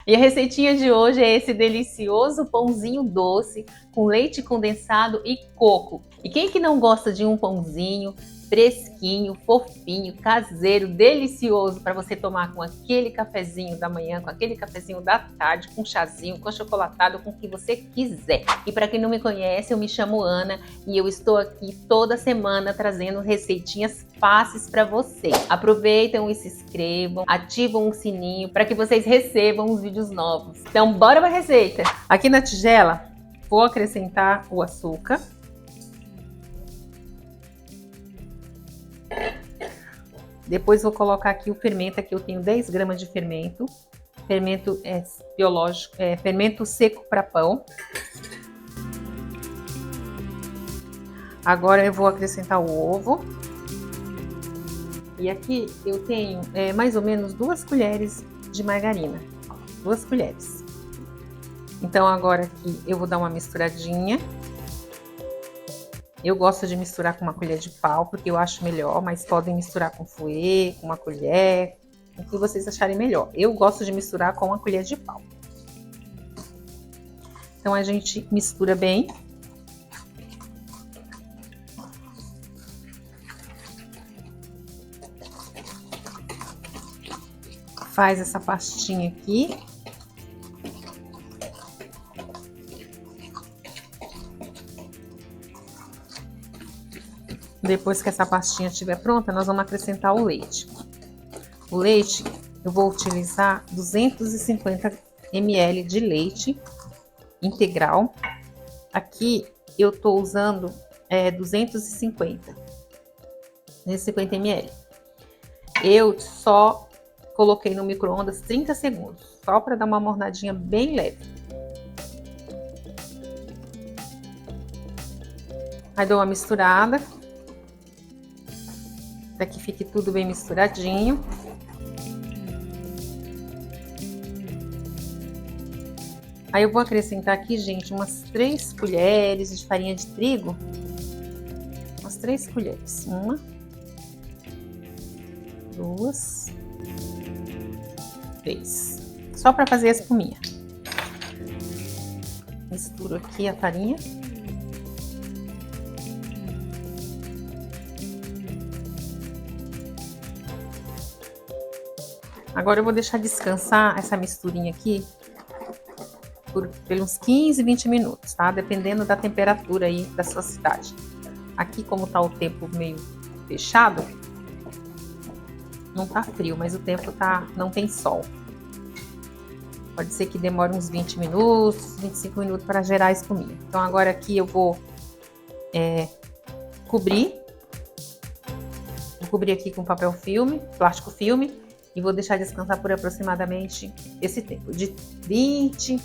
E a receitinha de hoje é esse delicioso pãozinho doce com leite condensado e coco. E quem que não gosta de um pãozinho fresquinho, fofinho, caseiro, delicioso para você tomar com aquele cafezinho da manhã, com aquele cafezinho da tarde, com chazinho, com chocolatado, com o que você quiser. E para quem não me conhece, eu me chamo Ana e eu estou aqui toda semana trazendo receitinhas fáceis para vocês. Aproveitam e se inscrevam, ativam o sininho para que vocês recebam os vídeos novos. Então bora para a receita! Aqui na tigela vou acrescentar o açúcar. Depois vou colocar aqui o fermento, aqui eu tenho 10 gramas de fermento. Fermento biológico, fermento seco para pão. Agora eu vou acrescentar o ovo. E aqui eu tenho mais ou menos 2 colheres de margarina. 2 colheres. Então agora aqui eu vou dar uma misturadinha. Eu gosto de misturar com uma colher de pau, porque eu acho melhor, mas podem misturar com fouet, com uma colher, o que vocês acharem melhor. Eu gosto de misturar com uma colher de pau. Então a gente mistura bem. Faz essa pastinha aqui. Depois que essa pastinha estiver pronta, nós vamos acrescentar o leite. O leite, eu vou utilizar 250 ml de leite integral. Aqui eu tô usando 250 ml. Eu só coloquei no micro-ondas 30 segundos, só para dar uma mornadinha bem leve. Aí dou uma misturada. Para que fique tudo bem misturadinho. Aí eu vou acrescentar aqui, gente, umas 3 colheres de farinha de trigo. Umas 3 colheres. 1, 2, 3. Só para fazer a espuminha. Misturo aqui a farinha. Agora eu vou deixar descansar essa misturinha aqui por uns 15, 20 minutos, tá? Dependendo da temperatura aí da sua cidade. Aqui, como tá o tempo meio fechado, não tá frio, mas o tempo não tem sol. Pode ser que demore uns 20 minutos, 25 minutos para gerar a espuminha. Então agora aqui eu vou cobrir. Vou cobrir aqui com papel filme, plástico filme. E vou deixar descansar por aproximadamente esse tempo, de 15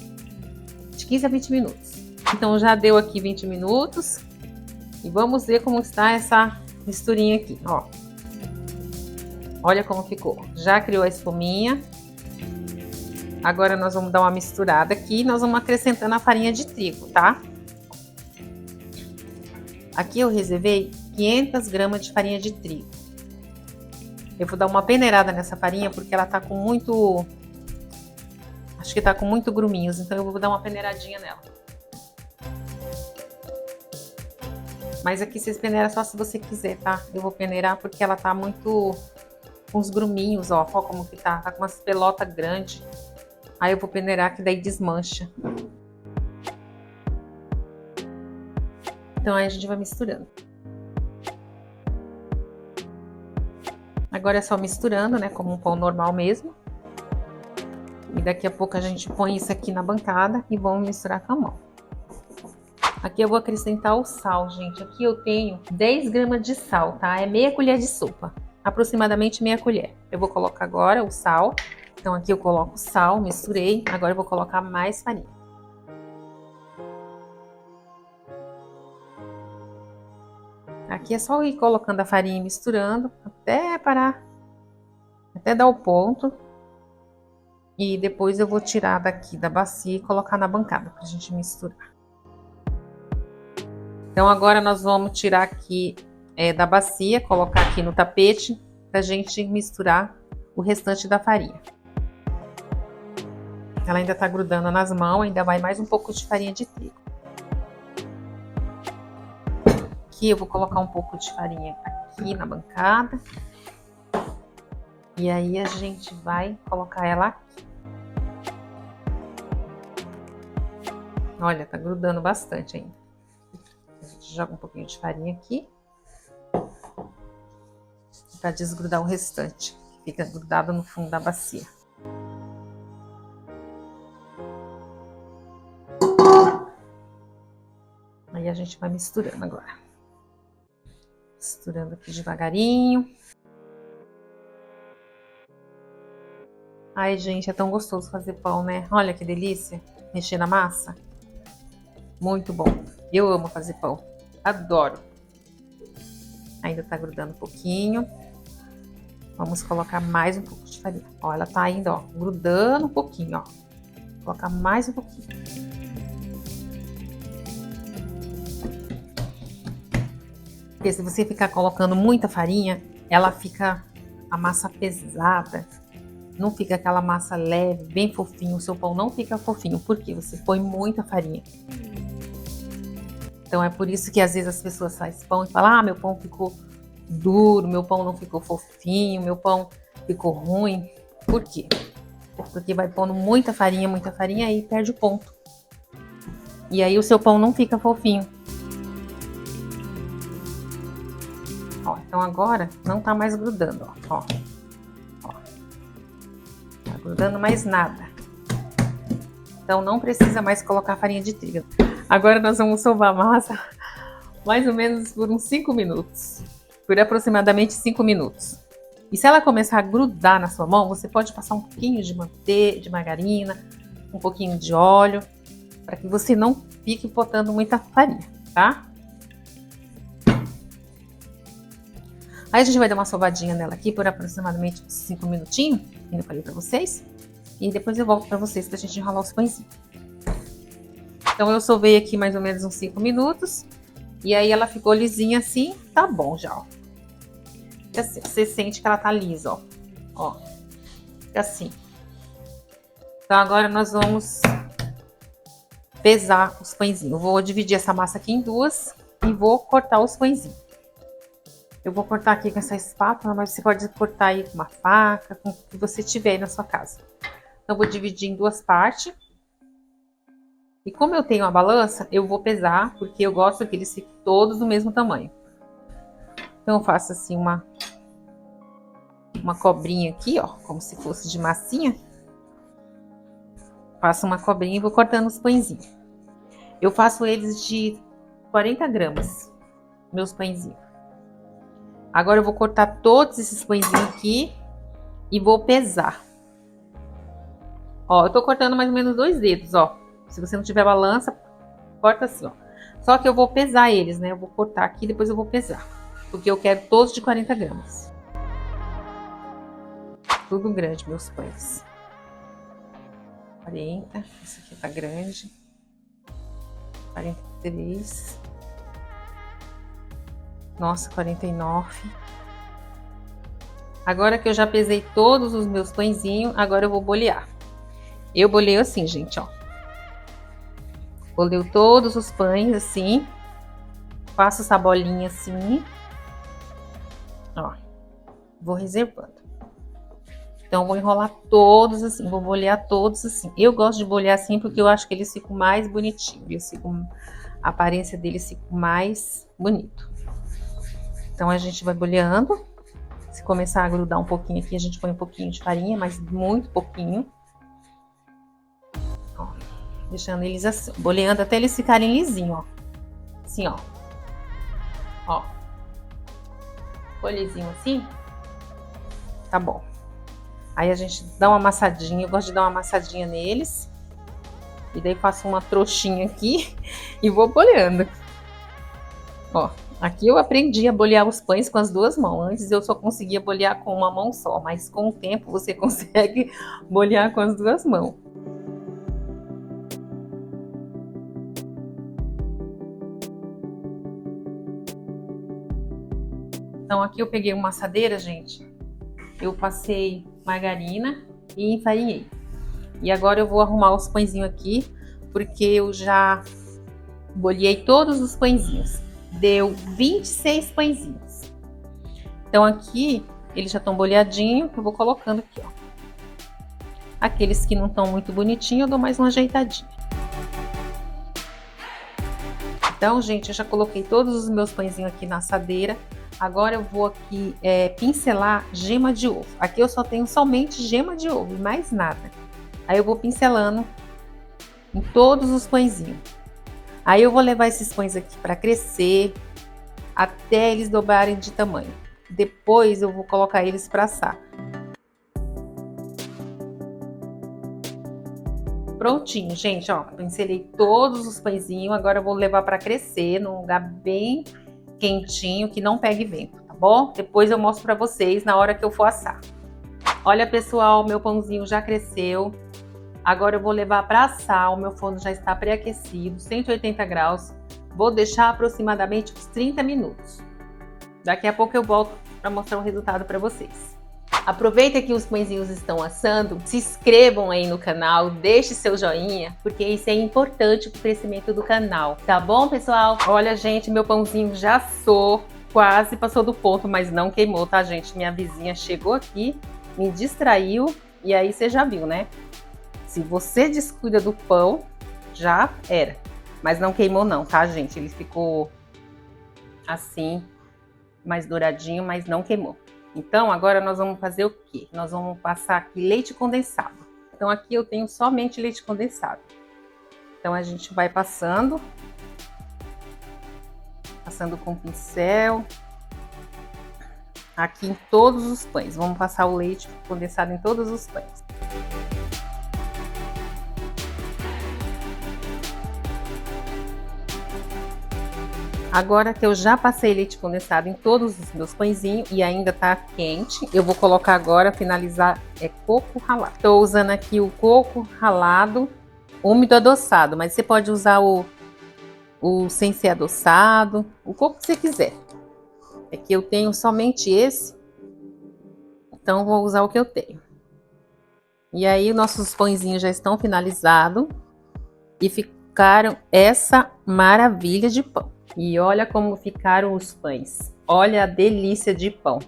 a 20 minutos. Então já deu aqui 20 minutos. E vamos ver como está essa misturinha aqui, ó. Olha como ficou. Já criou a espuminha. Agora nós vamos dar uma misturada aqui e nós vamos acrescentando a farinha de trigo, tá? Aqui eu reservei 500 gramas de farinha de trigo. Eu vou dar uma peneirada nessa farinha porque ela tá com muito... Acho que tá com muito gruminhos, então eu vou dar uma peneiradinha nela. Mas aqui vocês peneiram só se você quiser, tá? Eu vou peneirar porque ela tá muito... com os gruminhos, ó. Ó como que tá. Tá com umas pelotas grandes. Aí eu vou peneirar que daí desmancha. Então aí a gente vai misturando. Agora é só misturando, né, como um pão normal mesmo. E daqui a pouco a gente põe isso aqui na bancada e vamos misturar com a mão. Aqui eu vou acrescentar o sal, gente. Aqui eu tenho 10 gramas de sal, tá? É meia colher de sopa, aproximadamente meia colher. Eu vou colocar agora o sal. Então aqui eu coloco o sal, misturei. Agora eu vou colocar mais farinha. Aqui é só ir colocando a farinha e misturando até parar, até dar o ponto. E depois eu vou tirar daqui da bacia e colocar na bancada pra gente misturar. Então agora nós vamos tirar aqui da bacia, colocar aqui no tapete pra gente misturar o restante da farinha. Ela ainda tá grudando nas mãos, ainda vai mais um pouco de farinha de trigo. Aqui eu vou colocar um pouco de farinha aqui na bancada. E aí a gente vai colocar ela aqui. Olha, tá grudando bastante ainda. A gente joga um pouquinho de farinha aqui. Pra desgrudar o restante, que fica grudado no fundo da bacia. Aí a gente vai misturando agora. Misturando aqui devagarinho. Ai, gente, é tão gostoso fazer pão, né? Olha que delícia, mexer na massa. Muito bom. Eu amo fazer pão. Adoro. Ainda tá grudando um pouquinho. Vamos colocar mais um pouco de farinha. Ó, ela tá ainda, ó, grudando um pouquinho, ó. Vou colocar mais um pouquinho. Porque se você ficar colocando muita farinha, ela fica a massa pesada. Não fica aquela massa leve, bem fofinho. O seu pão não fica fofinho, porque você põe muita farinha. Então é por isso que às vezes as pessoas fazem pão e falam: ah, meu pão ficou duro, meu pão não ficou fofinho, meu pão ficou ruim. Por quê? Porque vai pondo muita farinha e perde o ponto. E aí o seu pão não fica fofinho. Ó, então agora não tá mais grudando, ó. Tá grudando mais nada. Então não precisa mais colocar farinha de trigo. Agora nós vamos sovar a massa mais ou menos por uns 5 minutos. Por aproximadamente 5 minutos. E se ela começar a grudar na sua mão, você pode passar um pouquinho de manteiga, de margarina, um pouquinho de óleo, para que você não fique botando muita farinha, tá? Aí a gente vai dar uma sovadinha nela aqui por aproximadamente 5 minutinhos, como eu falei para vocês. E depois eu volto para vocês pra gente enrolar os pãezinhos. Então eu sovei aqui mais ou menos uns 5 minutos. E aí ela ficou lisinha assim, tá bom já, ó. Fica assim, você sente que ela tá lisa, ó. Ó, fica assim. Então agora nós vamos pesar os pãezinhos. Eu vou dividir essa massa aqui em duas e vou cortar os pãezinhos. Eu vou cortar aqui com essa espátula, mas você pode cortar aí com uma faca, com o que você tiver aí na sua casa. Então eu vou dividir em duas partes. E como eu tenho uma balança, eu vou pesar, porque eu gosto que eles fiquem todos do mesmo tamanho. Então eu faço assim uma cobrinha aqui, ó, como se fosse de massinha. Faço uma cobrinha e vou cortando os pãezinhos. Eu faço eles de 40 gramas, meus pãezinhos. Agora eu vou cortar todos esses pãezinhos aqui e vou pesar. Ó, eu tô cortando mais ou menos 2 dedos, ó. Se você não tiver balança, corta assim, ó. Só que eu vou pesar eles, né? Eu vou cortar aqui e depois eu vou pesar. Porque eu quero todos de 40 gramas. Tudo grande, meus pães. 40. Esse aqui tá grande. 43. Nossa, 49. Agora que eu já pesei todos os meus pãezinhos, agora eu vou bolear. Eu boleio assim, gente, ó. Boleio todos os pães assim. Faço essa bolinha assim. Ó. Vou reservando. Então, eu vou enrolar todos assim. Vou bolear todos assim. Eu gosto de bolear assim porque eu acho que eles ficam mais bonitinhos. A aparência deles fica mais bonito. Então, a gente vai boleando. Se começar a grudar um pouquinho aqui, a gente põe um pouquinho de farinha, mas muito pouquinho. Ó, deixando eles assim, boleando até eles ficarem lisinhos, ó. Assim, ó. Ó. Ficou lisinho assim? Tá bom. Aí a gente dá uma amassadinha, eu gosto de dar uma amassadinha neles. E daí faço uma trouxinha aqui e vou boleando. Ó, aqui eu aprendi a bolear os pães com as duas mãos. Antes eu só conseguia bolear com uma mão só, mas com o tempo você consegue bolear com as duas mãos. Então aqui eu peguei uma assadeira, gente. Eu passei margarina e enfarinhei. E agora eu vou arrumar os pãezinhos aqui, porque eu já bolhei todos os pãezinhos. Deu 26 pãezinhos. Então aqui, eles já estão bolhadinhos, eu vou colocando aqui, ó. Aqueles que não estão muito bonitinhos, eu dou mais uma ajeitadinha. Então, gente, eu já coloquei todos os meus pãezinhos aqui na assadeira. Agora eu vou aqui pincelar gema de ovo. Aqui eu só tenho somente gema de ovo, mais nada. Aí eu vou pincelando em todos os pãezinhos. Aí eu vou levar esses pães aqui para crescer, até eles dobrarem de tamanho. Depois eu vou colocar eles para assar. Prontinho, gente, ó, pincelei todos os pãezinhos, agora eu vou levar para crescer num lugar bem quentinho, que não pegue vento, tá bom? Depois eu mostro para vocês na hora que eu for assar. Olha, pessoal, meu pãozinho já cresceu. Agora eu vou levar para assar, o meu forno já está pré-aquecido, 180 graus. Vou deixar aproximadamente uns 30 minutos. Daqui a pouco eu volto para mostrar o resultado para vocês. Aproveita que os pãezinhos estão assando, se inscrevam aí no canal, deixe seu joinha, porque isso é importante para o crescimento do canal. Tá bom, pessoal? Olha, gente, meu pãozinho já assou, quase passou do ponto, mas não queimou, tá, gente? Minha vizinha chegou aqui, me distraiu e aí você já viu, né? Se você descuida do pão, já era. Mas não queimou não, tá, gente? Ele ficou assim, mais douradinho, mas não queimou. Então, agora nós vamos fazer o quê? Nós vamos passar aqui leite condensado. Então, aqui eu tenho somente leite condensado. Então, a gente vai passando com o pincel. Aqui em todos os pães. Vamos passar o leite condensado em todos os pães. Agora que eu já passei leite condensado em todos os meus pãezinhos e ainda tá quente, eu vou colocar agora, finalizar, coco ralado. Tô usando aqui o coco ralado, úmido adoçado, mas você pode usar o sem ser adoçado, o coco que você quiser. É que eu tenho somente esse, então vou usar o que eu tenho. E aí, nossos pãezinhos já estão finalizados e ficaram essa maravilha de pão. E olha como ficaram os pães. Olha a delícia de pão.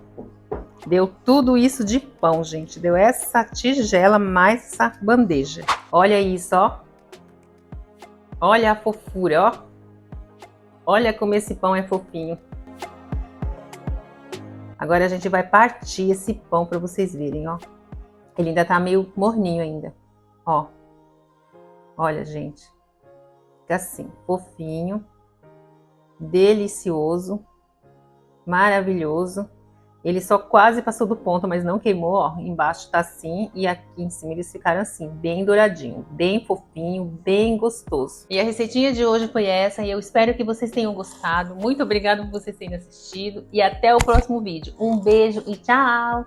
Deu tudo isso de pão, gente. Deu essa tigela mais essa bandeja. Olha isso, ó. Olha a fofura, ó. Olha como esse pão é fofinho. Agora a gente vai partir esse pão para vocês verem, ó. Ele ainda tá meio morninho ainda, ó. Olha, gente. Fica assim, fofinho. Delicioso, maravilhoso. Ele só quase passou do ponto, mas não queimou, ó. Embaixo tá assim e aqui em cima eles ficaram assim, bem douradinho, bem fofinho, bem gostoso. E a receitinha de hoje foi essa e eu espero que vocês tenham gostado. Muito obrigada por vocês terem assistido e até o próximo vídeo. Um beijo e tchau!